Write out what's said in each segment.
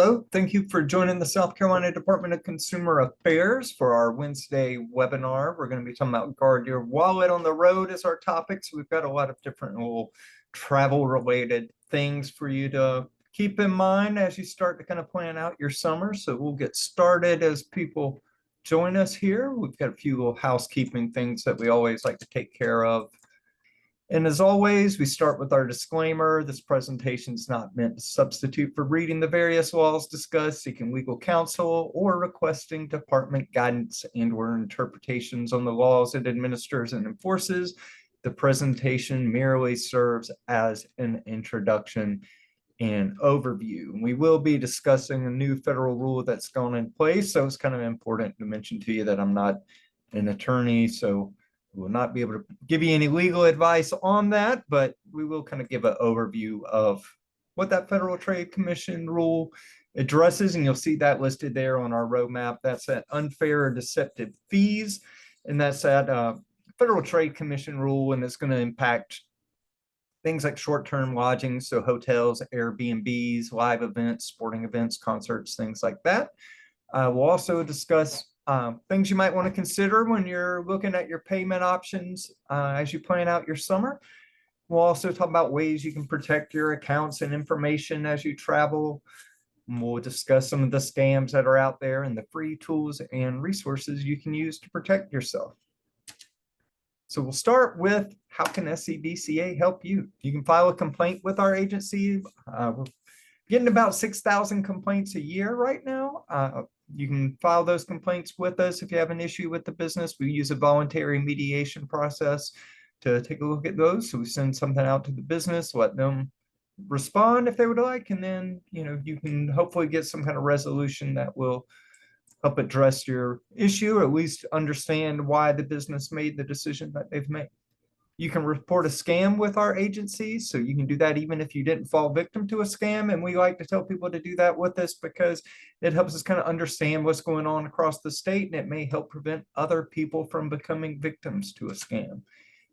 Hello, thank you for joining the South Carolina Department of Consumer Affairs for our Wednesday webinar. We're going to be talking about guard your wallet on the road as our topic. So we've got a lot of different little travel related things for you to keep in mind as you start to kind of plan out your summer. So we'll get started as people join us here. We've got a few little housekeeping things that we always like to take care of. And as always, we start with our disclaimer. This presentation is not meant to substitute for reading the various laws discussed, seeking legal counsel, or requesting department guidance and/or interpretations on the laws it administers and enforces. The presentation merely serves as an introduction and overview. We will be discussing a new federal rule that's gone in place, so it's kind of important to mention to you that I'm not an attorney, so we will not be able to give you any legal advice on that, but we will kind of give an overview of what that Federal Trade Commission rule addresses, and you'll see that listed there on our roadmap. That's that unfair or deceptive fees, and that's that Federal Trade Commission rule, and it's going to impact things like short-term lodging, so hotels, Airbnbs, live events, sporting events, concerts, things like that. We'll also discuss things you might want to consider when you're looking at your payment options as you plan out your summer. We'll also talk about ways you can protect your accounts and information as you travel. And we'll discuss some of the scams that are out there and the free tools and resources you can use to protect yourself. So we'll start with, how can SCDCA help you? You can file a complaint with our agency. We're getting about 6,000 complaints a year right now. You can file those complaints with us if you have an issue with the business. We use a voluntary mediation process to take a look at those. So we send something out to the business, let them respond if they would like, and then you can hopefully get some kind of resolution that will help address your issue, or at least understand why the business made the decision that they've made. You can report a scam with our agency, so you can do that even if you didn't fall victim to a scam. And we like to tell people to do that with us because it helps us kind of understand what's going on across the state, and it may help prevent other people from becoming victims to a scam.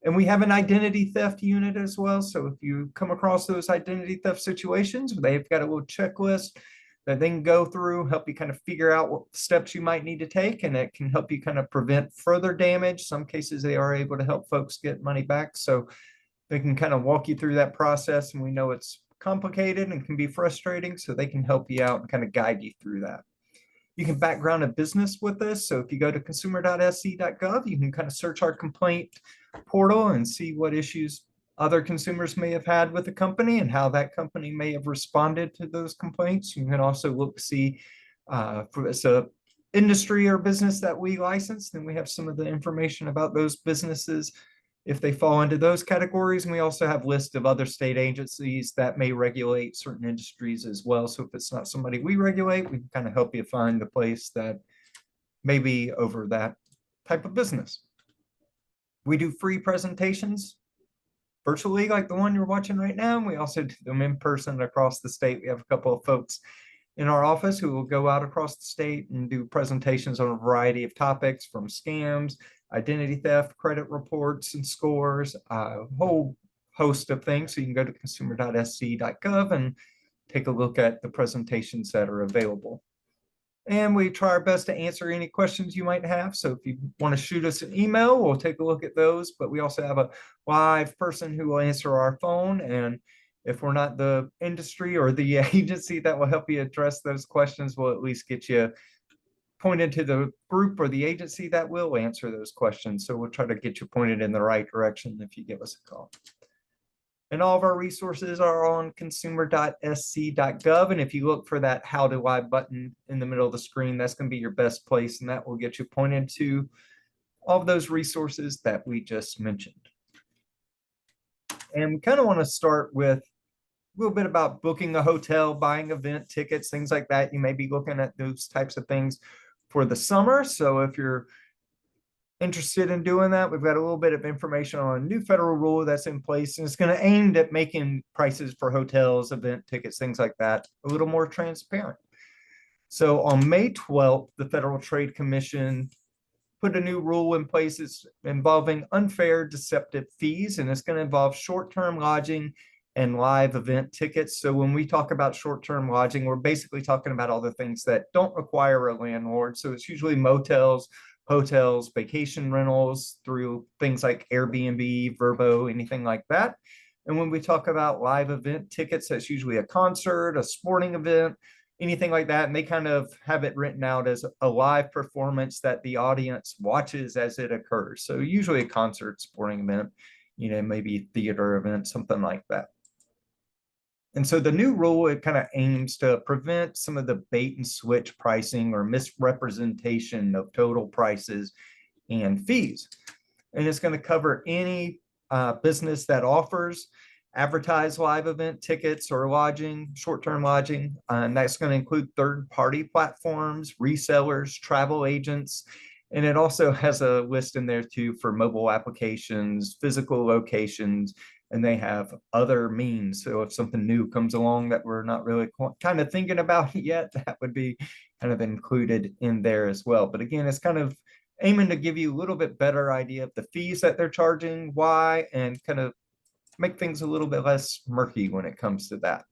And we have an identity theft unit as well. So if you come across those identity theft situations, they've got a little checklist that they can go through, help you kind of figure out what steps you might need to take, and it can help you kind of prevent further damage. Some cases they are able to help folks get money back, so they can kind of walk you through that process, and we know it's complicated and can be frustrating, so they can help you out and kind of guide you through that. You can background a business with this, so if you go to consumer.sc.gov, you can kind of search our complaint portal and see what issues other consumers may have had with the company and how that company may have responded to those complaints. You can also look to see if it's a industry or business that we license, then we have some of the information about those businesses if they fall into those categories. And we also have lists of other state agencies that may regulate certain industries as well. So if it's not somebody we regulate, we can kind of help you find the place that may be over that type of business. We do free presentations virtually, like the one you're watching right now. And we also do them in person across the state. We have a couple of folks in our office who will go out across the state and do presentations on a variety of topics, from scams, identity theft, credit reports and scores, a whole host of things. So you can go to consumer.sc.gov and take a look at the presentations that are available. And we try our best to answer any questions you might have. So if you want to shoot us an email, we'll take a look at those. But we also have a live person who will answer our phone. And if we're not the industry or the agency that will help you address those questions, we'll at least get you pointed to the group or the agency that will answer those questions. So we'll try to get you pointed in the right direction if you give us a call. And all of our resources are on consumer.sc.gov. And if you look for that How Do I button in the middle of the screen, that's going to be your best place. And that will get you pointed to all of those resources that we just mentioned. And we kind of want to start with a little bit about booking a hotel, buying event tickets, things like that. You may be looking at those types of things for the summer. So if you're interested in doing that, we've got a little bit of information on a new federal rule that's in place, and it's going to aim at making prices for hotels, event tickets, things like that a little more transparent. So on May 12th, the Federal Trade Commission put a new rule in place involving unfair deceptive fees, and it's going to involve short-term lodging and live event tickets. So when we talk about short-term lodging, we're basically talking about all the things that don't require a landlord. So it's usually motels, hotels, vacation rentals through things like Airbnb, Vrbo, anything like that. And when we talk about live event tickets, that's usually a concert, a sporting event, anything like that. And they kind of have it written out as a live performance that the audience watches as it occurs. So usually a concert, sporting event, maybe theater event, something like that. And so the new rule, it kind of aims to prevent some of the bait and switch pricing or misrepresentation of total prices and fees. And it's going to cover any business that offers advertise live event tickets or lodging, short-term lodging. And that's going to include third-party platforms, resellers, travel agents. And it also has a list in there too for mobile applications, physical locations, and they have other means. So if something new comes along that we're not really kind of thinking about yet, that would be kind of included in there as well. But again, it's kind of aiming to give you a little bit better idea of the fees that they're charging, why, and kind of make things a little bit less murky when it comes to that.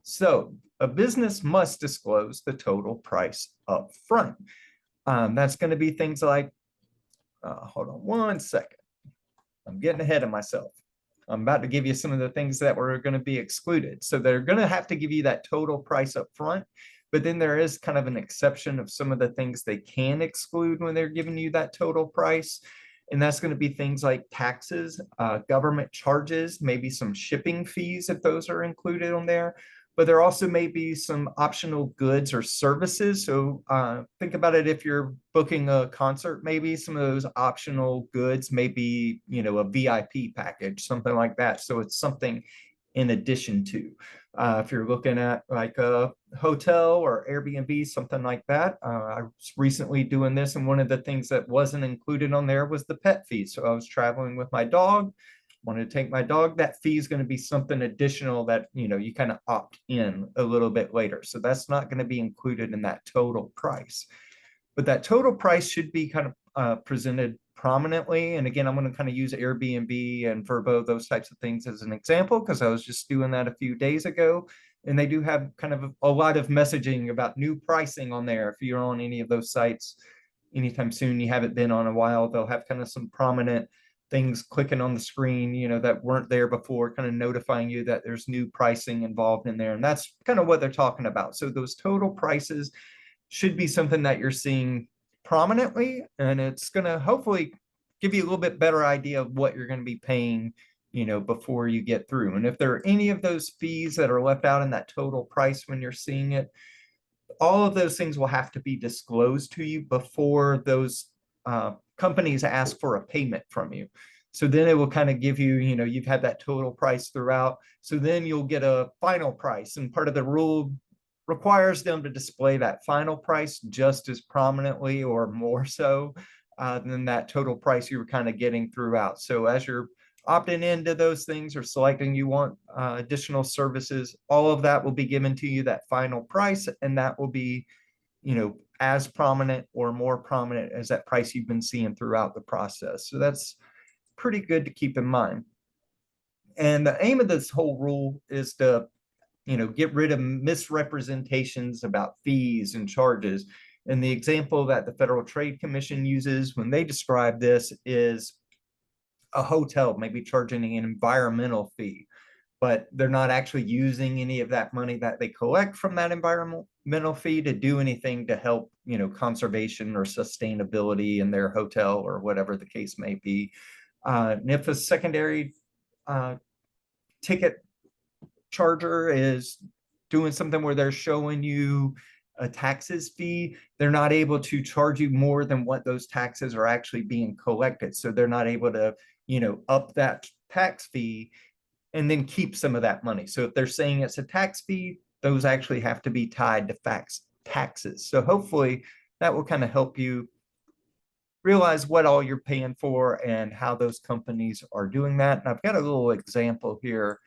So a business must disclose the total price up front. That's going to be things like, hold on one second. I'm getting ahead of myself. I'm about to give you some of the things that were going to be excluded. So they're going to have to give you that total price up front, but then there is kind of an exception of some of the things they can exclude when they're giving you that total price. And that's going to be things like taxes, government charges, maybe some shipping fees if those are included on there. But there also may be some optional goods or services. So think about it, if you're booking a concert, maybe some of those optional goods may be, a VIP package, something like that. So it's something in addition to. If you're looking at like a hotel or Airbnb, something like that. I was recently doing this, and one of the things that wasn't included on there was the pet fee. So I was traveling with my dog, wanted to take my dog. That fee is going to be something additional that, you kind of opt in a little bit later. So that's not going to be included in that total price. But that total price should be kind of presented prominently. And again, I'm going to kind of use Airbnb and Vrbo, those types of things as an example, because I was just doing that a few days ago. And they do have kind of a lot of messaging about new pricing on there. If you're on any of those sites anytime soon, you haven't been on a while, they'll have kind of some prominent things clicking on the screen, that weren't there before, kind of notifying you that there's new pricing involved in there. And that's kind of what they're talking about. So those total prices should be something that you're seeing prominently, and it's going to hopefully give you a little bit better idea of what you're going to be paying, before you get through. And if there are any of those fees that are left out in that total price when you're seeing it, all of those things will have to be disclosed to you before those companies ask for a payment from you. So then it will kind of give you, you've had that total price throughout. So then you'll get a final price. And part of the rule requires them to display that final price just as prominently or more so than that total price you were kind of getting throughout. So as you're opting into those things or selecting you want additional services, all of that will be given to you, that final price, and that will be, as prominent or more prominent as that price you've been seeing throughout the process. So that's pretty good to keep in mind. And the aim of this whole rule is to, get rid of misrepresentations about fees and charges. And the example that the Federal Trade Commission uses when they describe this is a hotel maybe charging an environmental fee, but they're not actually using any of that money that they collect from that environmental fee to do anything to help, conservation or sustainability in their hotel or whatever the case may be. And if a secondary ticket charger is doing something where they're showing you a taxes fee, they're not able to charge you more than what those taxes are actually being collected. So they're not able to, up that tax fee and then keep some of that money. So if they're saying it's a tax fee, those actually have to be tied to taxes. So hopefully that will kind of help you realize what all you're paying for and how those companies are doing that. And I've got a little example here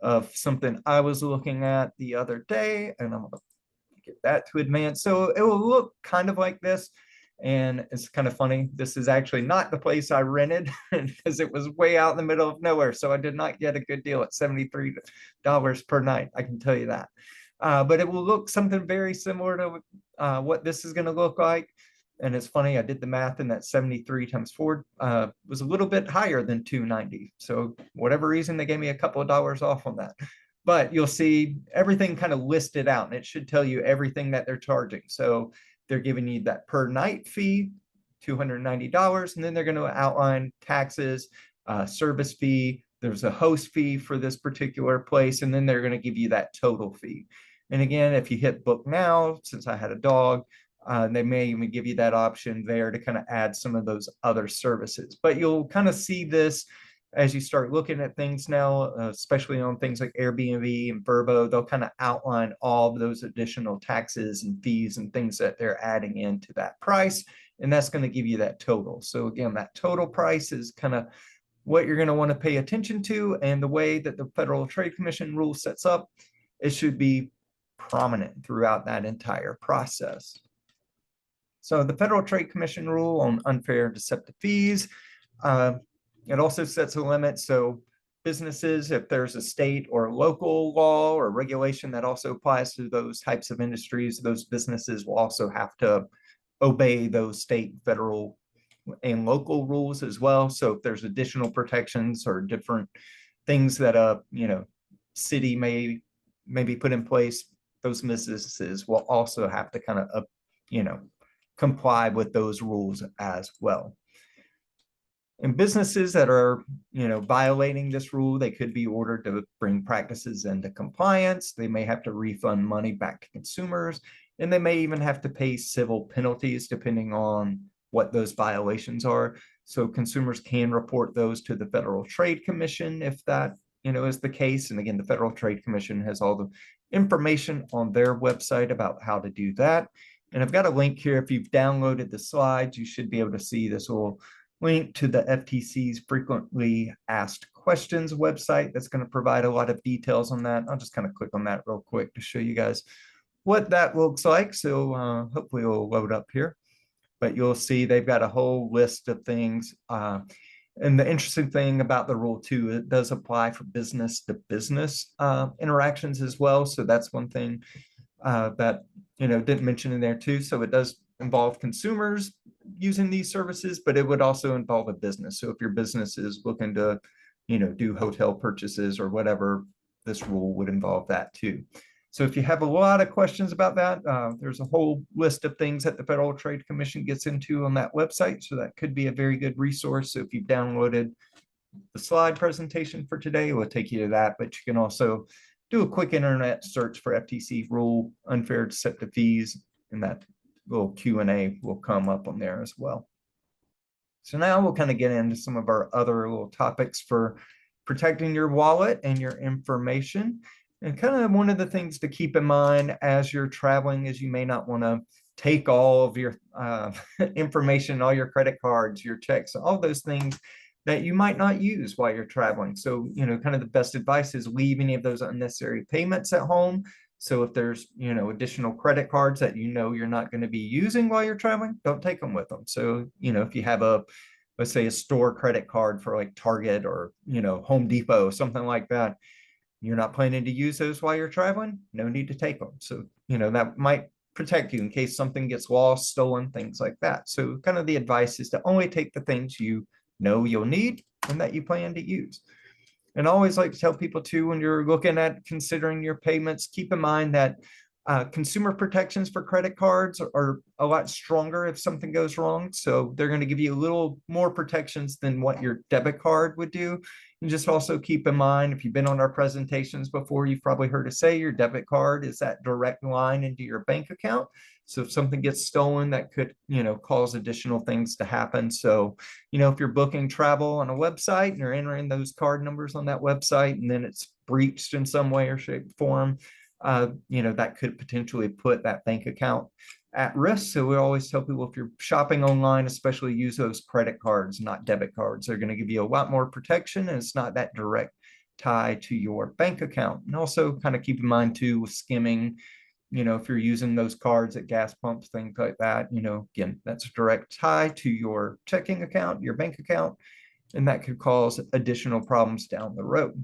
of something I was looking at the other day, and I'm going to get that to advance. So it will look kind of like this. And it's kind of funny. This is actually not the place I rented because it was way out in the middle of nowhere. So I did not get a good deal at $73 per night. I can tell you that. But it will look something very similar to what this is going to look like. And it's funny, I did the math, and that 73 times 4 was a little bit higher than 290. So whatever reason, they gave me a couple of dollars off on that. But you'll see everything kind of listed out, and it should tell you everything that they're charging. So they're giving you that per night fee, $290, and then they're going to outline taxes, service fee. There's a host fee for this particular place, and then they're going to give you that total fee. And again, if you hit book now, since I had a dog, they may even give you that option there to kind of add some of those other services. But you'll kind of see this as you start looking at things now, especially on things like Airbnb and Vrbo. They'll kind of outline all of those additional taxes and fees and things that they're adding into that price. And that's going to give you that total. So again, that total price is kind of what you're going to want to pay attention to. And the way that the Federal Trade Commission rule sets up, it should be prominent throughout that entire process. So the Federal Trade Commission rule on unfair and deceptive fees, it also sets a limit. So businesses, if there's a state or local law or regulation that also applies to those types of industries, those businesses will also have to obey those state, federal, and local rules as well. So if there's additional protections or different things that a city may be put in place, those businesses will also have to kind of comply with those rules as well. And businesses that are, violating this rule, they could be ordered to bring practices into compliance. They may have to refund money back to consumers, and they may even have to pay civil penalties depending on what those violations are. So consumers can report those to the Federal Trade Commission if that, is the case. And again, the Federal Trade Commission has all the information on their website about how to do that. And I've got a link here. If you've downloaded the slides, you should be able to see this little link to the FTC's frequently asked questions website. That's going to provide a lot of details on that. I'll just kind of click on that real quick to show you guys what that looks like. So hopefully it'll load up here, but you'll see they've got a whole list of things. And the interesting thing about the rule too, it does apply for business to business interactions as well. So that's one thing that didn't mention in there too. So it does involve consumers using these services, but it would also involve a business. So if your business is looking to, do hotel purchases or whatever, this rule would involve that too. So if you have a lot of questions about that, there's a whole list of things that the Federal Trade Commission gets into on that website. So that could be a very good resource. So if you've downloaded the slide presentation for today, it will take you to that, but you can also do a quick internet search for FTC rule, unfair deceptive fees, and that little Q&A will come up on there as well. So now we'll kind of get into some of our other little topics for protecting your wallet and your information. And kind of one of the things to keep in mind as you're traveling is you may not want to take all of your information, all your credit cards, your checks, all those things that you might not use while you're traveling. So, kind of the best advice is leave any of those unnecessary payments at home. So if there's, additional credit cards that you're not going to be using while you're traveling, don't take them with them. So, if you have let's say a store credit card for like Target or, Home Depot, something like that, you're not planning to use those while you're traveling, no need to take them. So, that might protect you in case something gets lost, stolen, things like that. So kind of the advice is to only take the things you know you'll need and that you plan to use. And I always like to tell people too, when you're looking at considering your payments, keep in mind that consumer protections for credit cards are a lot stronger if something goes wrong. So they're going to give you a little more protections than what your debit card would do. And just also keep in mind, if you've been on our presentations before, you've probably heard us say your debit card is that direct line into your bank account. So if something gets stolen, that could, cause additional things to happen. So, if you're booking travel on a website and you're entering those card numbers on that website, and then it's breached in some way or shape or form, that could potentially put that bank account at risk. So we always tell people, if you're shopping online, especially, use those credit cards, not debit cards. They're going to give you a lot more protection, and it's not that direct tie to your bank account. And also kind of keep in mind too, with skimming, if you're using those cards at gas pumps, things like that, again, that's a direct tie to your checking account, your bank account, and that could cause additional problems down the road.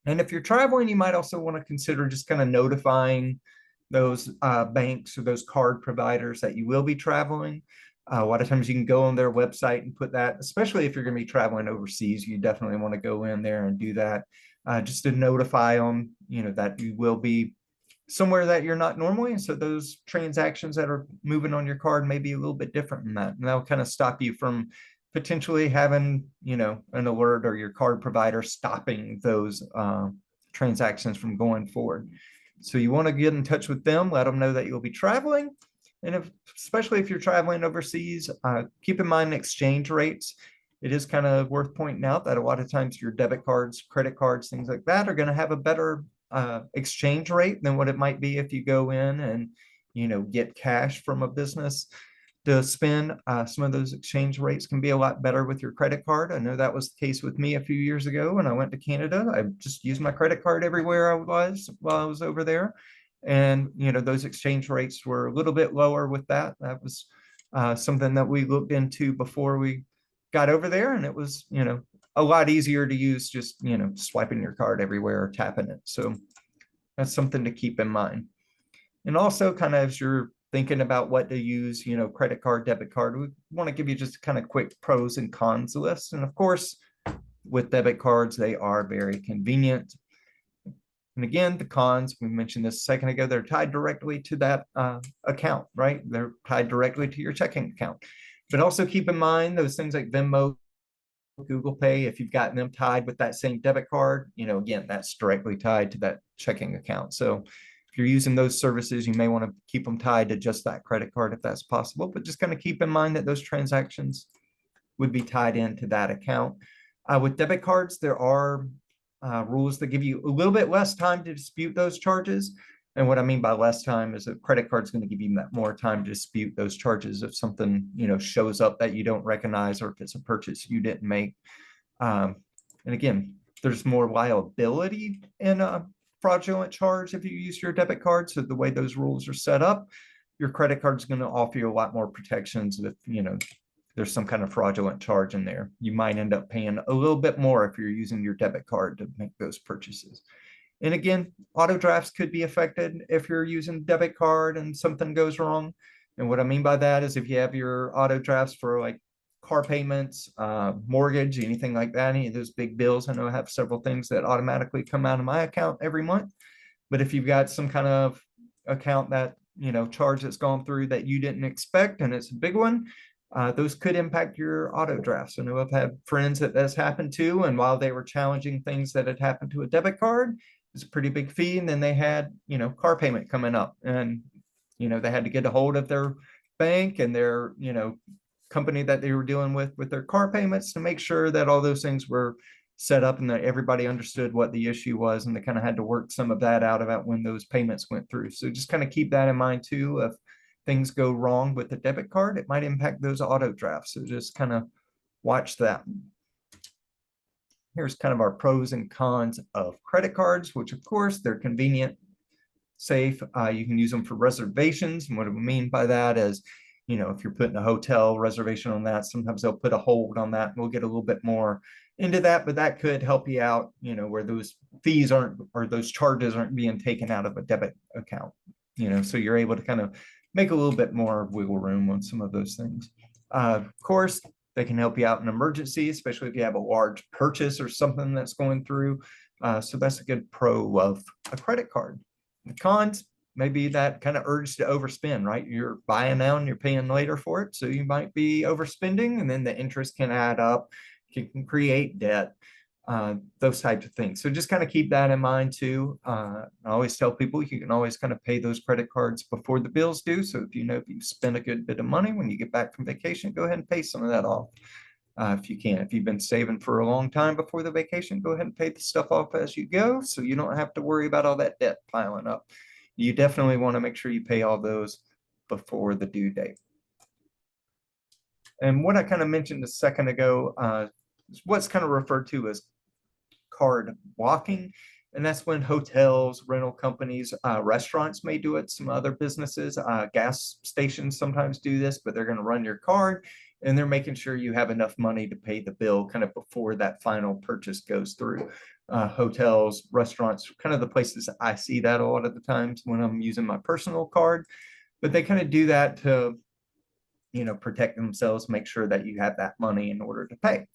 And if you're traveling, you might also want to consider just kind of notifying those banks or those card providers that you will be traveling. A lot of times you can go on their website and put that, especially if you're going to be traveling overseas, you definitely want to go in there and do that just to notify them, that you will be somewhere that you're not normally. And so those transactions that are moving on your card may be a little bit different than that. And that'll kind of stop you from potentially having, an alert or your card provider stopping those transactions from going forward. So you want to get in touch with them, let them know that you'll be traveling. And especially if you're traveling overseas, keep in mind exchange rates. It is kind of worth pointing out that a lot of times your debit cards, credit cards, things like that are going to have a better exchange rate than what it might be if you go in and, get cash from a business to spend. Some of those exchange rates can be a lot better with your credit card. I know that was the case with me a few years ago when I went to Canada. I just used my credit card everywhere I was while I was over there. And, those exchange rates were a little bit lower with that. That was something that we looked into before we got over there. And it was, a lot easier to use just, swiping your card everywhere or tapping it. So that's something to keep in mind. And also kind of as you're thinking about what to use, credit card, debit card, we want to give you just kind of quick pros and cons list. And of course, with debit cards, they are very convenient. And again, the cons, we mentioned this a second ago, they're tied directly to that account, right? They're tied directly to your checking account. But also keep in mind those things like Venmo, Google Pay, if you've gotten them tied with that same debit card, again, that's directly tied to that checking account. So if you're using those services, you may want to keep them tied to just that credit card if that's possible, but just kind of keep in mind that those transactions would be tied into that account. With debit cards, there are rules that give you a little bit less time to dispute those charges. And what I mean by less time is a credit card is going to give you more time to dispute those charges if something, shows up that you don't recognize or if it's a purchase you didn't make. And again, there's more liability in a fraudulent charge if you use your debit card. So the way those rules are set up, your credit card is going to offer you a lot more protections if, there's some kind of fraudulent charge in there. You might end up paying a little bit more if you're using your debit card to make those purchases. And again, auto drafts could be affected if you're using debit card and something goes wrong. And what I mean by that is if you have your auto drafts for like car payments, mortgage, anything like that, any of those big bills. I know I have several things that automatically come out of my account every month. But if you've got some kind of account that, charge that's gone through that you didn't expect and it's a big one, those could impact your auto drafts. I know I've had friends that that's happened to, and while they were challenging things that had happened to a debit card, it's a pretty big fee. And then they had, car payment coming up and, they had to get a hold of their bank and their, company that they were dealing with their car payments to make sure that all those things were set up and that everybody understood what the issue was. And they kind of had to work some of that out about when those payments went through. So just kind of keep that in mind too. If things go wrong with the debit card, it might impact those auto drafts. So just kind of watch that. Here's kind of our pros and cons of credit cards, which of course they're convenient, safe. You can use them for reservations. And what I mean by that is, if you're putting a hotel reservation on that, sometimes they'll put a hold on that. We'll get a little bit more into that, but that could help you out, where those fees aren't, or those charges aren't being taken out of a debit account, so you're able to kind of make a little bit more wiggle room on some of those things. Of course, they can help you out in emergency, especially if you have a large purchase or something that's going through. So that's a good pro of a credit card. The cons, maybe that kind of urge to overspend, right? You're buying now and you're paying later for it. So you might be overspending, and then the interest can add up, can create debt, those types of things. So just kind of keep that in mind too. I always tell people you can always kind of pay those credit cards before the bills due. So if if you spend a good bit of money when you get back from vacation, go ahead and pay some of that off. If you can. If you've been saving for a long time before the vacation, go ahead and pay the stuff off as you go so you don't have to worry about all that debt piling up. You definitely want to make sure you pay all those before the due date. And what I kind of mentioned a second ago is what's kind of referred to as card blocking. And that's when hotels, rental companies, restaurants may do it. Some other businesses, gas stations sometimes do this, but they're going to run your card and they're making sure you have enough money to pay the bill kind of before that final purchase goes through. Hotels, restaurants, kind of the places I see that a lot of the times when I'm using my personal card, but they kind of do that to, protect themselves, make sure that you have that money in order to pay.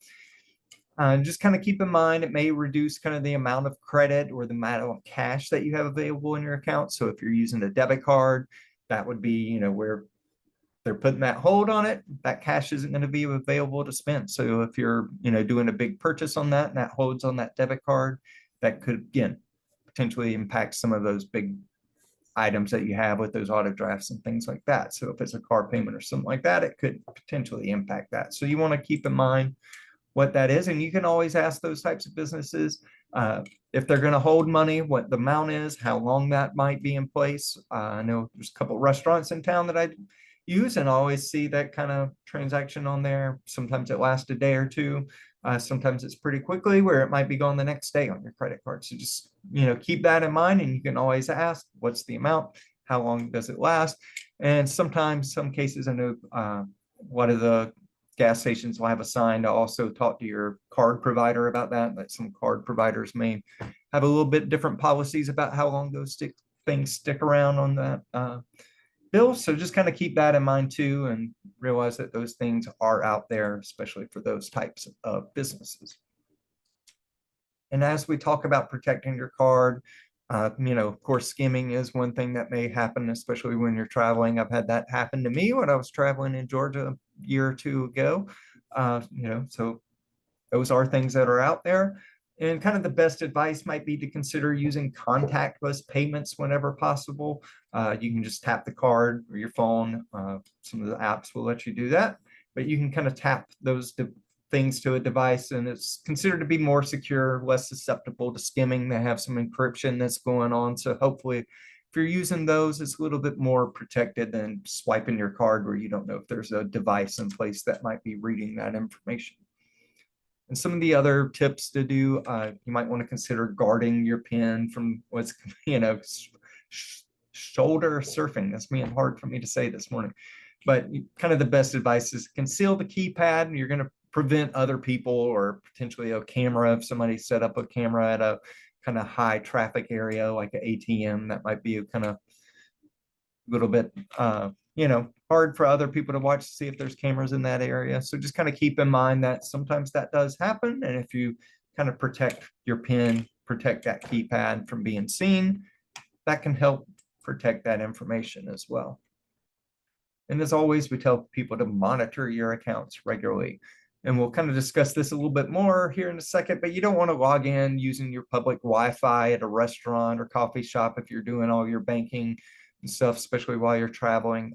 Just kind of keep in mind, it may reduce kind of the amount of credit or the amount of cash that you have available in your account. So if you're using a debit card, that would be, where they're putting that hold on it, that cash isn't going to be available to spend. So if you're, doing a big purchase on that and that holds on that debit card, that could, again, potentially impact some of those big items that you have with those auto drafts and things like that. So if it's a car payment or something like that, it could potentially impact that. So you want to keep in mind what that is. And you can always ask those types of businesses if they're going to hold money, what the amount is, how long that might be in place. I know there's a couple of restaurants in town that I use and I always see that kind of transaction on there. Sometimes it lasts a day or two. Sometimes it's pretty quickly where it might be gone the next day on your credit card. So just, keep that in mind and you can always ask, what's the amount? How long does it last? And sometimes, some cases, I know one of the gas stations will have a sign to also talk to your card provider about that. But some card providers may have a little bit different policies about how long those things stick around on that bill. So just kind of keep that in mind too, and realize that those things are out there, especially for those types of businesses. And as we talk about protecting your card, of course, skimming is one thing that may happen, especially when you're traveling. I've had that happen to me when I was traveling in Georgia a year or two ago. So those are things that are out there. And kind of the best advice might be to consider using contactless payments whenever possible. You can just tap the card or your phone. Some of the apps will let you do that, but you can kind of tap those things to a device and it's considered to be more secure, less susceptible to skimming. They have some encryption that's going on. So hopefully if you're using those, it's a little bit more protected than swiping your card where you don't know if there's a device in place that might be reading that information. And some of the other tips to do, you might want to consider guarding your PIN from what's, shoulder surfing. That's being hard for me to say this morning. But kind of the best advice is conceal the keypad, and you're going to prevent other people or potentially a camera. If somebody set up a camera at a kind of high traffic area like an ATM, that might be a kind of little bit hard for other people to watch to see if there's cameras in that area. So just kind of keep in mind that sometimes that does happen. And if you kind of protect your PIN, protect that keypad from being seen, that can help protect that information as well. And as always, we tell people to monitor your accounts regularly. And we'll kind of discuss this a little bit more here in a second, but you don't want to log in using your public Wi-Fi at a restaurant or coffee shop if you're doing all your banking and stuff, especially while you're traveling.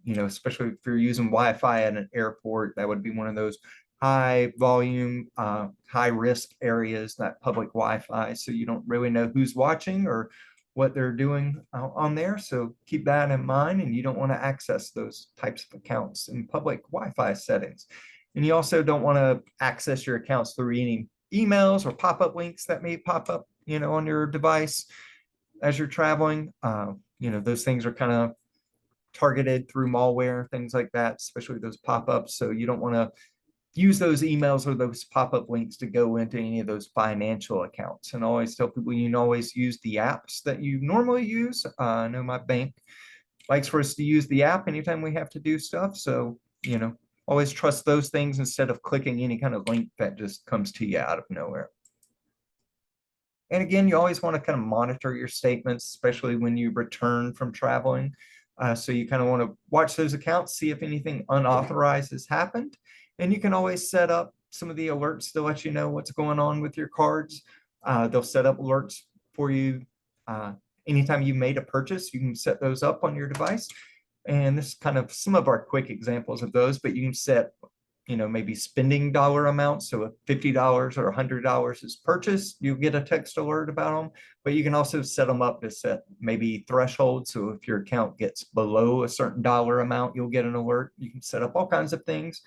Especially if you're using Wi-Fi at an airport, that would be one of those high volume, high risk areas, that public Wi-Fi. So you don't really know who's watching or what they're doing on there. So keep that in mind, and you don't want to access those types of accounts in public Wi-Fi settings. And you also don't want to access your accounts through any emails or pop-up links that may pop up, on your device as you're traveling. Those things are kind of targeted through malware, things like that, especially those pop-ups. So you don't want to use those emails or those pop-up links to go into any of those financial accounts. And always tell people you can always use the apps that you normally use. I know my bank likes for us to use the app anytime we have to do stuff. So, always trust those things instead of clicking any kind of link that just comes to you out of nowhere. And again, you always want to kind of monitor your statements, especially when you return from traveling. So you kind of want to watch those accounts, see if anything unauthorized has happened. And you can always set up some of the alerts to let you know what's going on with your cards. They'll set up alerts for you. Anytime you made a purchase, you can set those up on your device. And this is kind of some of our quick examples of those, but you can set, maybe spending dollar amounts. So if $50 or $100 is purchased, you get a text alert about them, but you can also set them up to set maybe thresholds. So if your account gets below a certain dollar amount, you'll get an alert. You can set up all kinds of things.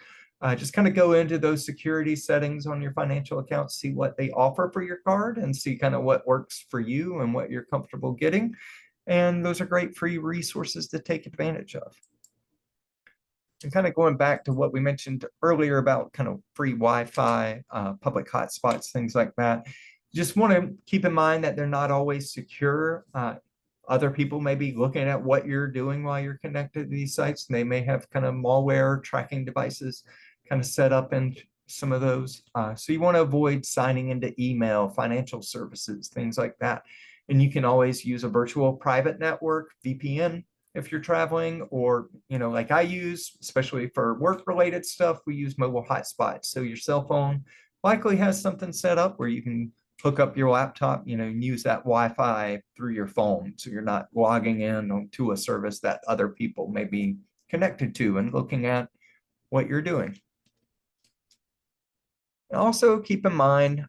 Just kind of go into those security settings on your financial accounts, see what they offer for your card, and see kind of what works for you and what you're comfortable getting. And those are great free resources to take advantage of. And kind of going back to what we mentioned earlier about kind of free Wi-Fi, public hotspots, things like that. Just want to keep in mind that they're not always secure. Other people may be looking at what you're doing while you're connected to these sites. They may have kind of malware tracking devices kind of set up in some of those. So you want to avoid signing into email, financial services, things like that. And you can always use a virtual private network, VPN, if you're traveling, or like I use, especially for work related stuff, we use mobile hotspots. So your cell phone likely has something set up where you can hook up your laptop, and use that Wi-Fi through your phone, so you're not logging in to a service that other people may be connected to and looking at what you're doing. And also keep in mind,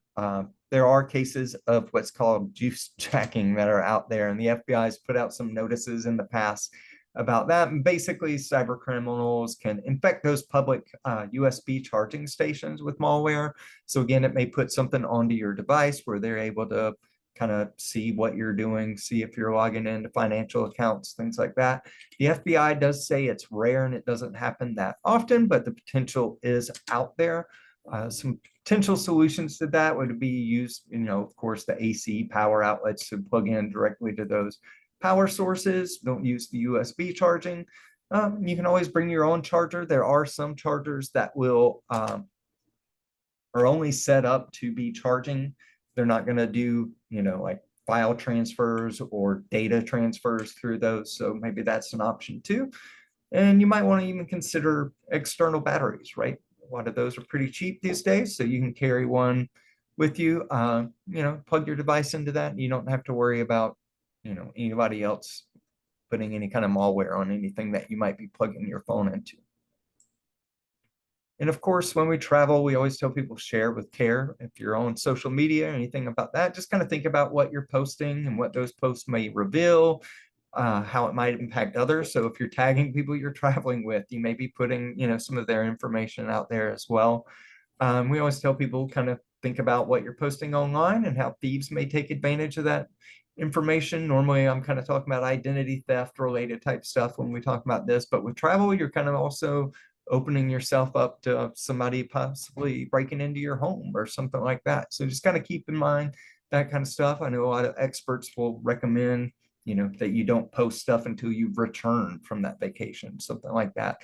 there are cases of what's called juice jacking that are out there, and the FBI has put out some notices in the past about that. And basically, cyber criminals can infect those public USB charging stations with malware. So again, it may put something onto your device where they're able to kind of see what you're doing, see if you're logging into financial accounts, things like that. The FBI does say it's rare and it doesn't happen that often, but the potential is out there. Some potential solutions to that would be used, of course, the AC power outlets to plug in directly to those power sources. Don't use the USB charging. You can always bring your own charger. There are some chargers that will are only set up to be charging. They're not going to do, like file transfers or data transfers through those. So maybe that's an option too. And you might want to even consider external batteries, right? A lot of those are pretty cheap these days, so you can carry one with you. Plug your device into that. And you don't have to worry about, anybody else putting any kind of malware on anything that you might be plugging your phone into. And of course, when we travel, we always tell people share with care. If you're on social media or anything about that, just kind of think about what you're posting and what those posts may reveal, how it might impact others. So if you're tagging people you're traveling with, you may be putting, some of their information out there as well. We always tell people kind of think about what you're posting online and how thieves may take advantage of that information. Normally, I'm kind of talking about identity theft related type stuff when we talk about this, but with travel, you're kind of also opening yourself up to somebody possibly breaking into your home or something like that. So just kind of keep in mind that kind of stuff. I know a lot of experts will recommend, that you don't post stuff until you've returned from that vacation, something like that.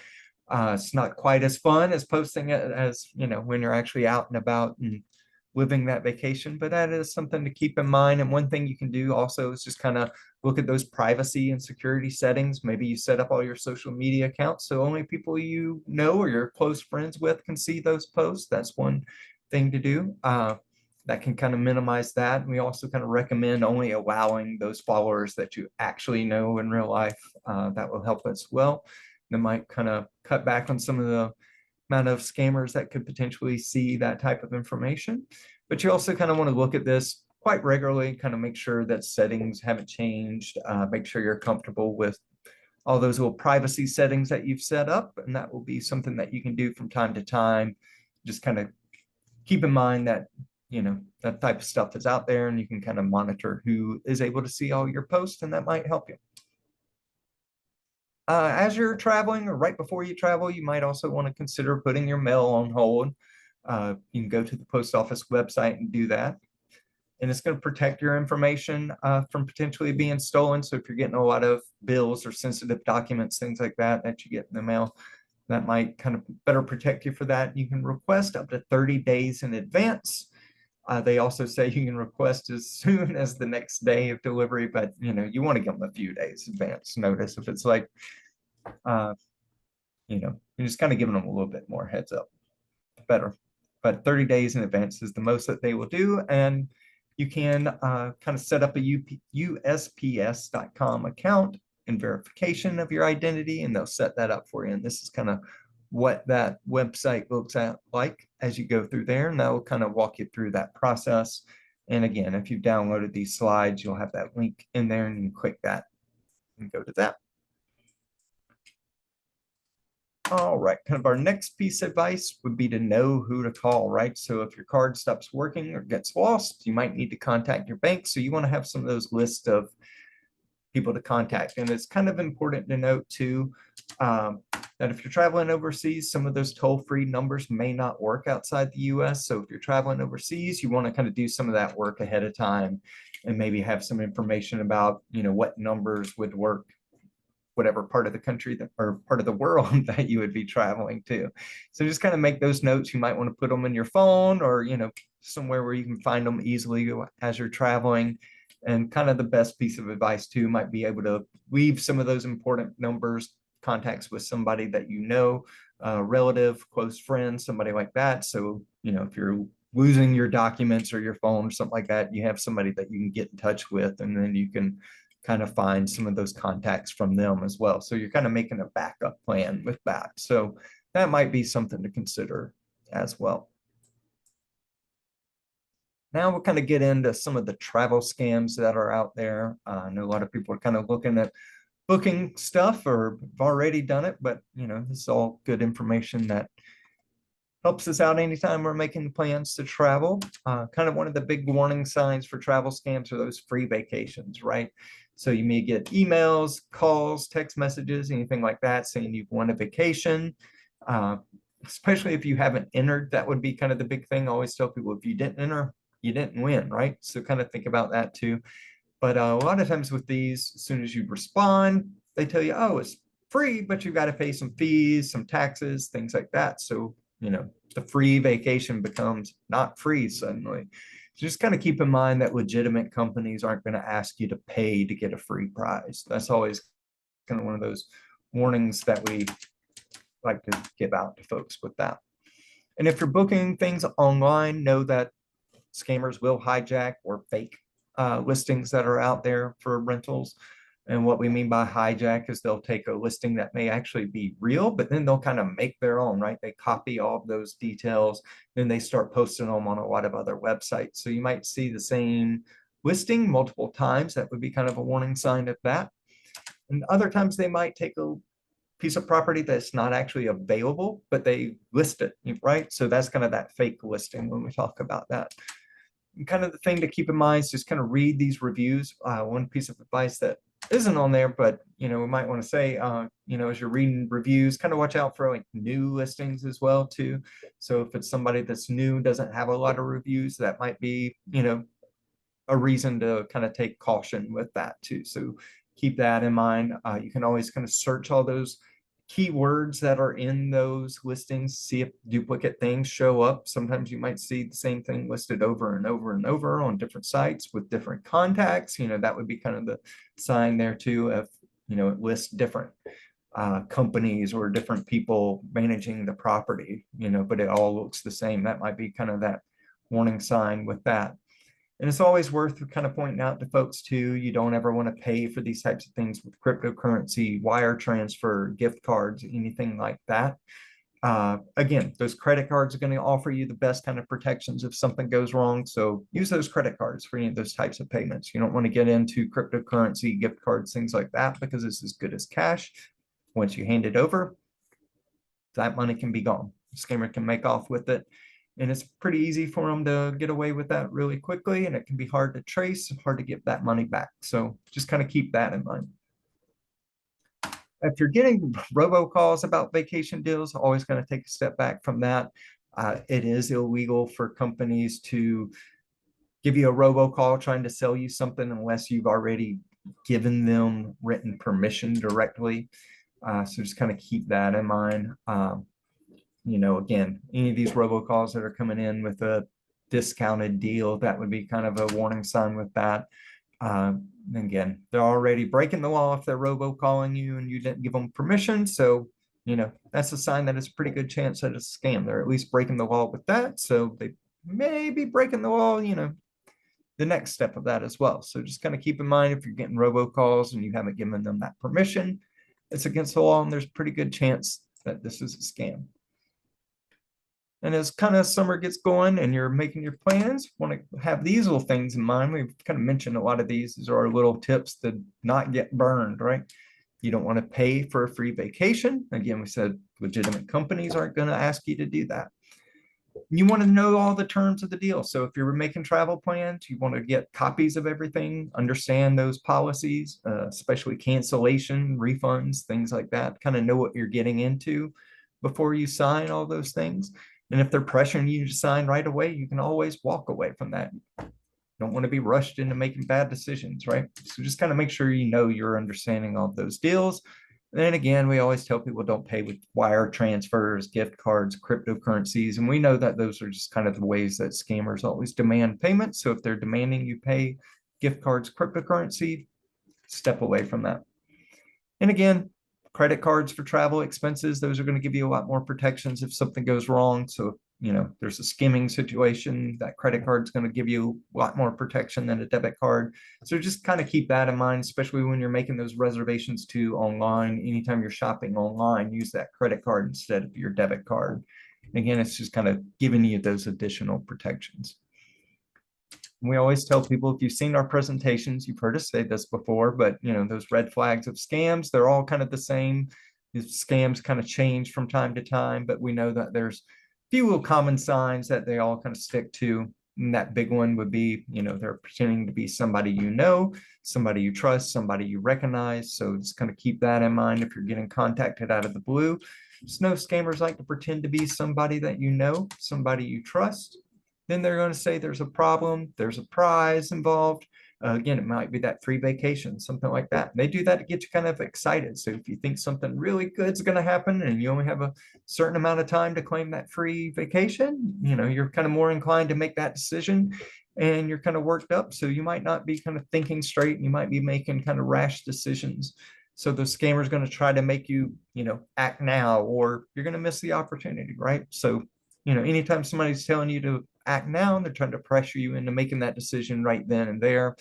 It's not quite as fun as posting it as, when you're actually out and about and living that vacation, but that is something to keep in mind. And one thing you can do also is just kind of look at those privacy and security settings. Maybe you set up all your social media accounts so only people you know or you're close friends with can see those posts. That's one thing to do. That can kind of minimize that. And we also kind of recommend only allowing those followers that you actually know in real life. That will help as well. That might kind of cut back on some of the amount of scammers that could potentially see that type of information. But you also kind of want to look at this quite regularly, kind of make sure that settings haven't changed, make sure you're comfortable with all those little privacy settings that you've set up. And that will be something that you can do from time to time. Just kind of keep in mind that, that type of stuff is out there and you can kind of monitor who is able to see all your posts, and that might help you. As you're traveling or right before you travel, you might also want to consider putting your mail on hold. You can go to the post office website and do that. And it's going to protect your information from potentially being stolen. So if you're getting a lot of bills or sensitive documents, things like that, that you get in the mail, that might kind of better protect you for that. You can request up to 30 days in advance. They also say you can request as soon as the next day of delivery, but you want to give them a few days advance notice. If it's like, you're just kind of giving them a little bit more heads up, better. But 30 days in advance is the most that they will do. And you can kind of set up a USPS.com account and verification of your identity, and they'll set that up for you. And this is kind of what that website looks at like as you go through there, and that will kind of walk you through that process. And again, if you've downloaded these slides, you'll have that link in there, and you can click that and go to that. All right, kind of our next piece of advice would be to know who to call, right? So if your card stops working or gets lost, you might need to contact your bank. So you want to have some of those lists of people to contact. And it's kind of important to note too, that if you're traveling overseas, some of those toll-free numbers may not work outside the US. So if you're traveling overseas, you want to kind of do some of that work ahead of time and maybe have some information about, what numbers would work whatever part of the country that, or part of the world that you would be traveling to. So just kind of make those notes. You might want to put them in your phone or, somewhere where you can find them easily as you're traveling. And kind of the best piece of advice too might be able to leave some of those important numbers, contacts with somebody that you know, relative, close friend, somebody like that. So, if you're losing your documents or your phone or something like that, you have somebody that you can get in touch with, and then you can kind of find some of those contacts from them as well. So you're kind of making a backup plan with that. So that might be something to consider as well. Now we'll kind of get into some of the travel scams that are out there. I know a lot of people are kind of looking at booking stuff or have already done it, but this is all good information that helps us out anytime we're making plans to travel. Kind of one of the big warning signs for travel scams are those free vacations, right? So you may get emails, calls, text messages, anything like that saying you've won a vacation. Especially if you haven't entered, that would be kind of the big thing. I always tell people if you didn't enter, you didn't win, right? So kind of think about that too. But a lot of times with these, as soon as you respond, they tell you, oh, it's free, but you've got to pay some fees, some taxes, things like that. So, the free vacation becomes not free suddenly. So just kind of keep in mind that legitimate companies aren't going to ask you to pay to get a free prize. That's always kind of one of those warnings that we like to give out to folks with that. And if you're booking things online, know that scammers will hijack or fake listings that are out there for rentals. And what we mean by hijack is they'll take a listing that may actually be real, but then they'll kind of make their own, right? They copy all of those details, then they start posting them on a lot of other websites. So you might see the same listing multiple times. That would be kind of a warning sign of that. And other times they might take a piece of property that's not actually available, but they list it, right? So that's kind of that fake listing when we talk about that. And kind of the thing to keep in mind is just kind of read these reviews. One piece of advice that isn't on there, but we might want to say, as you're reading reviews, kind of watch out for like new listings as well too. So if it's somebody that's new, doesn't have a lot of reviews, that might be, a reason to kind of take caution with that too. So keep that in mind. You can always kind of search all those keywords that are in those listings, see if duplicate things show up. Sometimes you might see the same thing listed over and over and over on different sites with different contacts. That would be kind of the sign there too, if it lists different companies or different people managing the property, but it all looks the same. That might be kind of that warning sign with that. And it's always worth kind of pointing out to folks too, you don't ever want to pay for these types of things with cryptocurrency, wire transfer, gift cards, anything like that. Again, those credit cards are going to offer you the best kind of protections if something goes wrong. So use those credit cards for any of those types of payments. You don't want to get into cryptocurrency, gift cards, things like that, because it's as good as cash. Once you hand it over, that money can be gone. The scammer can make off with it. And it's pretty easy for them to get away with that really quickly. And it can be hard to trace, hard to get that money back. So just kind of keep that in mind. If you're getting robocalls about vacation deals, always going to take a step back from that. It is illegal for companies to give you a robocall trying to sell you something unless you've already given them written permission directly. So just kind of keep that in mind. Again, any of these robocalls that are coming in with a discounted deal, that would be kind of a warning sign with that. Again, they're already breaking the law if they're robocalling you and you didn't give them permission. So, that's a sign that it's a pretty good chance that it's a scam. They're at least breaking the law with that. So they may be breaking the law, the next step of that as well. So just kind of keep in mind if you're getting robocalls and you haven't given them that permission, it's against the law and there's a pretty good chance that this is a scam. And as kind of summer gets going and you're making your plans, want to have these little things in mind. We've kind of mentioned a lot of these. These are our little tips to not get burned, right? You don't want to pay for a free vacation. Again, we said legitimate companies aren't going to ask you to do that. You want to know all the terms of the deal. So if you're making travel plans, you want to get copies of everything, understand those policies, especially cancellation, refunds, things like that. Kind of know what you're getting into before you sign all those things. And if they're pressuring you to sign right away, you can always walk away from that. Don't want to be rushed into making bad decisions, right? So just kind of make sure you know you're understanding all of those deals. And then again, we always tell people don't pay with wire transfers, gift cards, cryptocurrencies. And we know that those are just kind of the ways that scammers always demand payment. So if they're demanding you pay gift cards, cryptocurrency, step away from that. And again, credit cards for travel expenses, those are going to give you a lot more protections if something goes wrong. So, there's a skimming situation, that credit card is going to give you a lot more protection than a debit card. So just kind of keep that in mind, especially when you're making those reservations too online. Anytime you're shopping online, use that credit card instead of your debit card. Again, it's just kind of giving you those additional protections. We always tell people, if you've seen our presentations, you've heard us say this before, but those red flags of scams, they're all kind of the same. These scams kind of change from time to time, but we know that there's a few little common signs that they all kind of stick to. And that big one would be, they're pretending to be somebody you know, somebody you trust, somebody you recognize. So just kind of keep that in mind if you're getting contacted out of the blue. Just know scammers like to pretend to be somebody that you know, somebody you trust. Then they're going to say there's a problem, there's a prize involved. Again, it might be that free vacation, something like that. And they do that to get you kind of excited. So if you think something really good is going to happen and you only have a certain amount of time to claim that free vacation, you're kind of more inclined to make that decision, and you're kind of worked up. So you might not be kind of thinking straight, and you might be making kind of rash decisions. So the scammer is going to try to make you, act now, or you're going to miss the opportunity, right? So, anytime somebody's telling you to act now, and they're trying to pressure you into making that decision right then and there,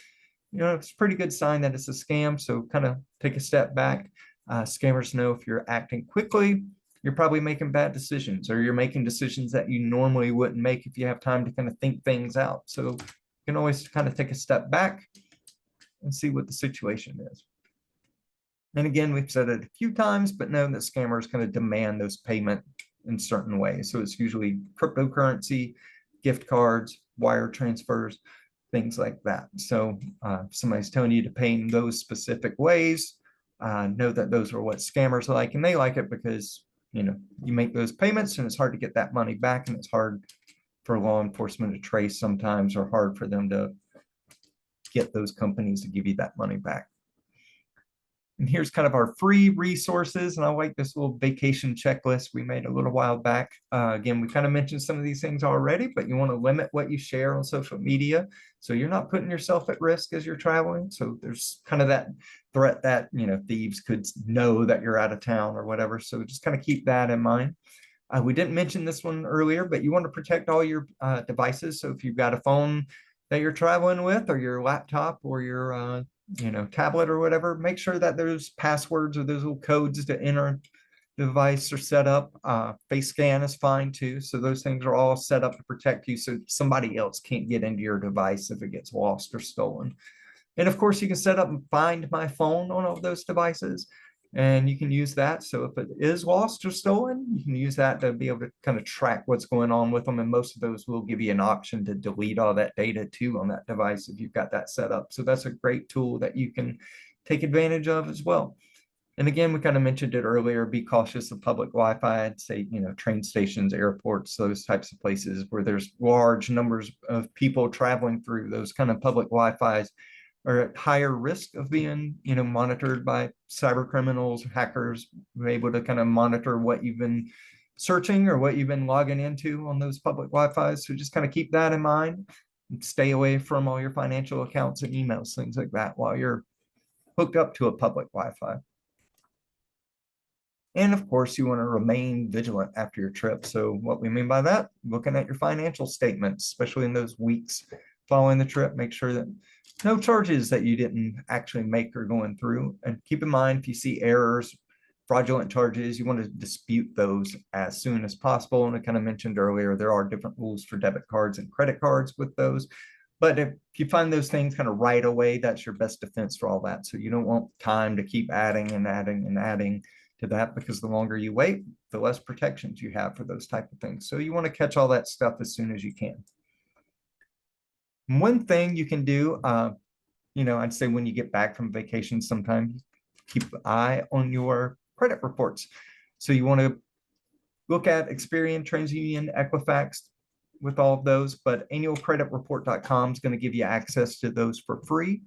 it's a pretty good sign that it's a scam. So kind of take a step back. Scammers know if you're acting quickly, you're probably making bad decisions, or you're making decisions that you normally wouldn't make if you have time to kind of think things out. So you can always kind of take a step back and see what the situation is. And again, we've said it a few times, but know that scammers kind of demand those payment in certain ways. So it's usually cryptocurrency, gift cards, wire transfers, things like that. So if somebody's telling you to pay in those specific ways, know that those are what scammers like, and they like it because you make those payments, and it's hard to get that money back, and it's hard for law enforcement to trace sometimes, or hard for them to get those companies to give you that money back. And here's kind of our free resources. And I like this little vacation checklist we made a little while back. Again, we kind of mentioned some of these things already, but you want to limit what you share on social media, so you're not putting yourself at risk as you're traveling. So there's kind of that threat that, thieves could know that you're out of town or whatever. So just kind of keep that in mind. We didn't mention this one earlier, but you want to protect all your devices. So if you've got a phone that you're traveling with, or your laptop, or your tablet or whatever, make sure that those passwords or those little codes to enter the device are set up. Face scan is fine too. So those things are all set up to protect you, so somebody else can't get into your device if it gets lost or stolen. And of course, you can set up Find My Phone on all those devices, and you can use that. So if it is lost or stolen, you can use that to be able to kind of track what's going on with them. And most of those will give you an option to delete all that data too on that device if you've got that set up. So that's a great tool that you can take advantage of as well. And again, we kind of mentioned it earlier, be cautious of public Wi-Fi. I'd say, train stations, airports, those types of places where there's large numbers of people traveling through. Those kind of public Wi-Fis are at higher risk of being, monitored by cyber criminals, hackers, who are able to kind of monitor what you've been searching or what you've been logging into on those public Wi-Fis. So just kind of keep that in mind. Stay away from all your financial accounts and emails, things like that, while you're hooked up to a public Wi-Fi. And of course, you want to remain vigilant after your trip. So what we mean by that, looking at your financial statements, especially in those weeks following the trip, make sure that no charges that you didn't actually make are going through. And keep in mind, if you see errors, fraudulent charges, you want to dispute those as soon as possible. And I kind of mentioned earlier, there are different rules for debit cards and credit cards with those. But if you find those things kind of right away, that's your best defense for all that. So you don't want time to keep adding and adding and adding to that, because the longer you wait, the less protections you have for those type of things. So you want to catch all that stuff as soon as you can. One thing you can do, I'd say when you get back from vacation, sometimes keep an eye on your credit reports. So you want to look at Experian, TransUnion, Equifax with all of those, but annualcreditreport.com is going to give you access to those for free.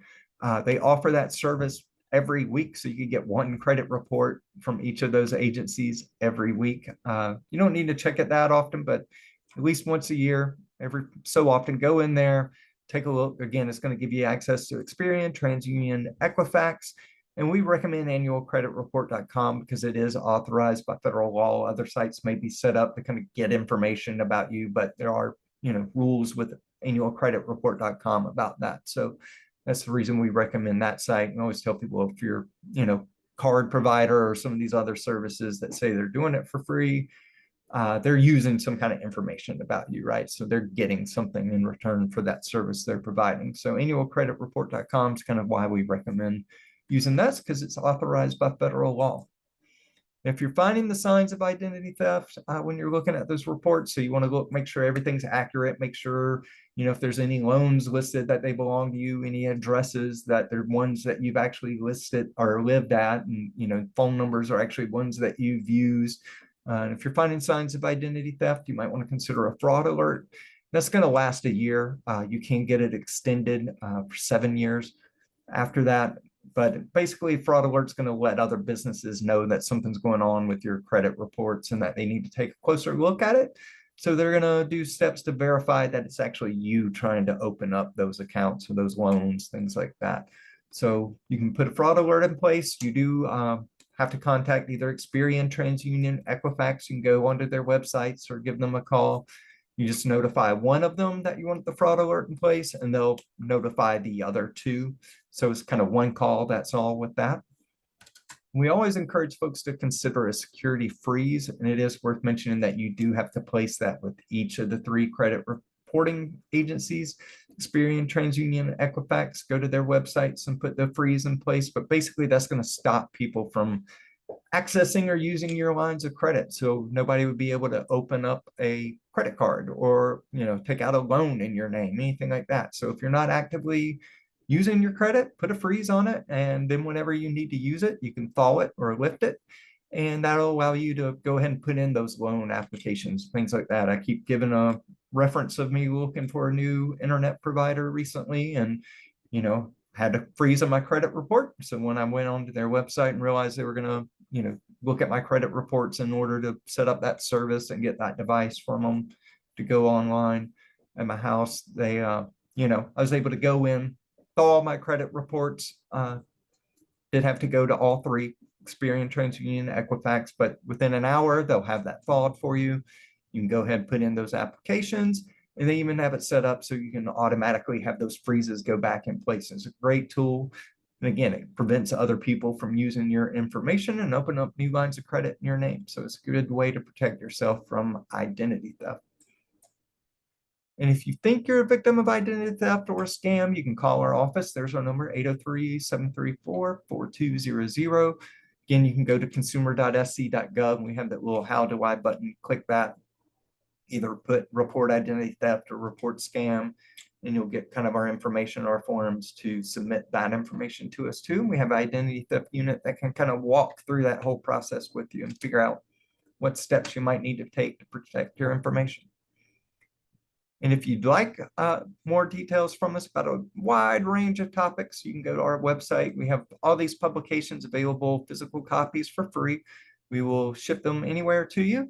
They offer that service every week, so you can get one credit report from each of those agencies every week. You don't need to check it that often, but at least once a year, every so often, go in there, take a look. Again, it's going to give you access to Experian, TransUnion, Equifax, and we recommend annualcreditreport.com because it is authorized by federal law. Other sites may be set up to kind of get information about you, but there are, rules with annualcreditreport.com about that. So that's the reason we recommend that site. And always tell people, if you're, card provider or some of these other services that say they're doing it for free, they're using some kind of information about you, right? So they're getting something in return for that service they're providing. So annualcreditreport.com is kind of why we recommend using this, because it's authorized by federal law. If you're finding the signs of identity theft when you're looking at those reports, so you want to look, make sure everything's accurate, make sure, if there's any loans listed that they belong to you, any addresses that they're ones that you've actually listed or lived at, and, phone numbers are actually ones that you've used. And if you're finding signs of identity theft, you might want to consider a fraud alert. That's going to last a year. You can get it extended for 7 years after that. But basically, fraud alert's going to let other businesses know that something's going on with your credit reports and that they need to take a closer look at it. So they're going to do steps to verify that it's actually you trying to open up those accounts or those loans, things like that. So you can put a fraud alert in place. You do have to contact either Experian, TransUnion, Equifax. You can go onto their websites or give them a call. You just notify one of them that you want the fraud alert in place, and they'll notify the other two. So it's kind of one call, that's all with that. We always encourage folks to consider a security freeze, and it is worth mentioning that you do have to place that with each of the 3 credit reporting agencies, Experian, TransUnion, Equifax. Go to their websites and put the freeze in place. But basically, that's going to stop people from accessing or using your lines of credit. So nobody would be able to open up a credit card or, take out a loan in your name, anything like that. So if you're not actively using your credit, put a freeze on it. And then whenever you need to use it, you can thaw it or lift it. And that'll allow you to go ahead and put in those loan applications, things like that. I keep giving a reference of me looking for a new internet provider recently, and, had to freeze on my credit report. So when I went onto their website and realized they were going to, look at my credit reports in order to set up that service and get that device from them to go online at my house, they, I was able to go in, thaw my credit reports. Did have to go to all 3, Experian, TransUnion, Equifax, but within an hour, they'll have that thawed for you. You can go ahead and put in those applications, and they even have it set up so you can automatically have those freezes go back in place. It's a great tool. And again, it prevents other people from using your information and open up new lines of credit in your name. So it's a good way to protect yourself from identity theft. And if you think you're a victim of identity theft or a scam, you can call our office. There's our number, 803-734-4200. Again, you can go to consumer.sc.gov. We have that little how do I button. Click that. Either put report identity theft or report scam, and you'll get kind of our information, our forms to submit that information to us too. And we have an identity theft unit that can kind of walk through that whole process with you and figure out what steps you might need to take to protect your information. And if you'd like more details from us about a wide range of topics, you can go to our website. We have all these publications available, physical copies for free. We will ship them anywhere to you.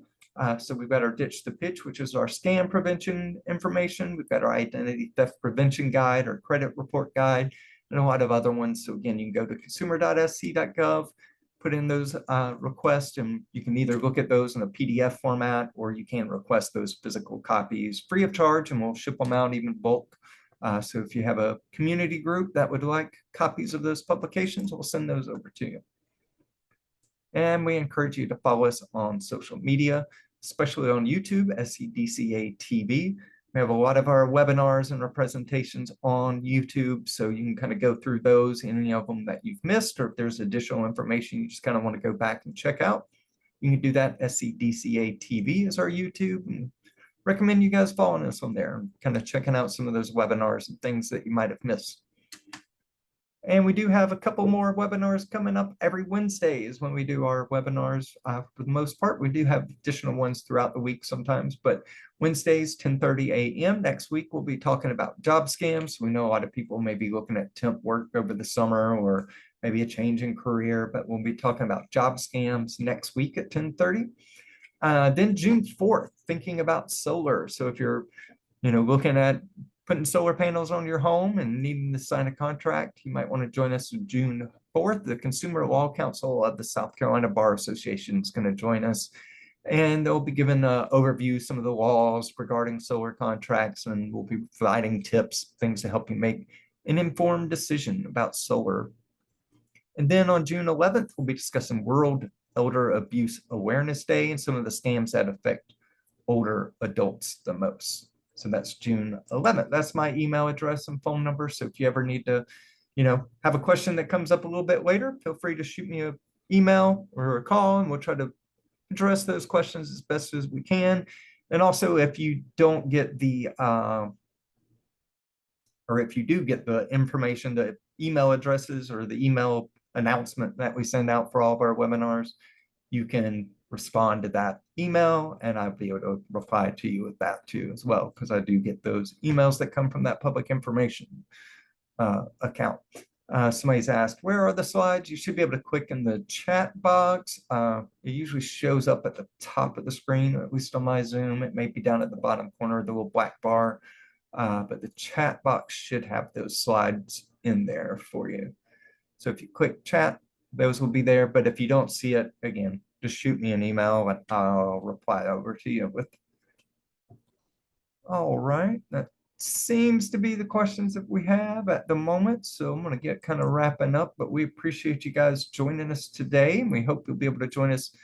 So we've got our Ditch the Pitch, which is our scam prevention information. We've got our identity theft prevention guide, our credit report guide, and a lot of other ones. So again, you can go to consumer.sc.gov, put in those requests, and you can either look at those in a PDF format, or you can request those physical copies free of charge, and we'll ship them out even bulk. So if you have a community group that would like copies of those publications, we'll send those over to you. And we encourage you to follow us on social media, especially on YouTube, SCDCA TV. We have a lot of our webinars and our presentations on YouTube, so you can kind of go through those, any of them that you've missed, or if there's additional information you just kind of want to go back and check out. You can do that. SCDCA TV is our YouTube, and recommend you guys following us on there and kind of checking out some of those webinars and things that you might have missed. And we do have a couple more webinars coming up every Wednesday is when we do our webinars. For the most part, we do have additional ones throughout the week sometimes, but Wednesdays, 10:30 a.m. Next week, we'll be talking about job scams. We know a lot of people may be looking at temp work over the summer or maybe a change in career, but we'll be talking about job scams next week at 10:30. Then June 4th, thinking about solar. So if you're, looking at putting solar panels on your home and needing to sign a contract, you might want to join us June 4th. The Consumer Law Council of the South Carolina Bar Association is going to join us, and they'll be giving an overview, some of the laws regarding solar contracts, and we'll be providing tips, things to help you make an informed decision about solar. And then on June 11th, we'll be discussing World Elder Abuse Awareness Day and some of the scams that affect older adults the most. So that's June 11th. That's my email address and phone number. So if you ever need to, have a question that comes up a little bit later, feel free to shoot me an email or a call, and we'll try to address those questions as best as we can. And also, if you don't get the, or if you do get the information, the email addresses or the email announcement that we send out for all of our webinars, you can respond to that email and I'll be able to reply to you with that too as well, because I do get those emails that come from that public information account. Somebody's asked, where are the slides? You should be able to click in the chat box. It usually shows up at the top of the screen, or at least on my Zoom. It may be down at the bottom corner of the little black bar, but the chat box should have those slides in there for you. So if you click chat, those will be there. But if you don't see it, again, just shoot me an email and I'll reply over to you with. All right, that seems to be the questions that we have at the moment. So I'm going to get kind of wrapping up, but we appreciate you guys joining us today. And we hope you'll be able to join us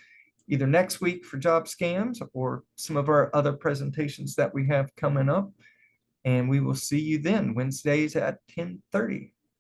either next week for job scams or some of our other presentations that we have coming up. And we will see you then, Wednesdays at 10:30.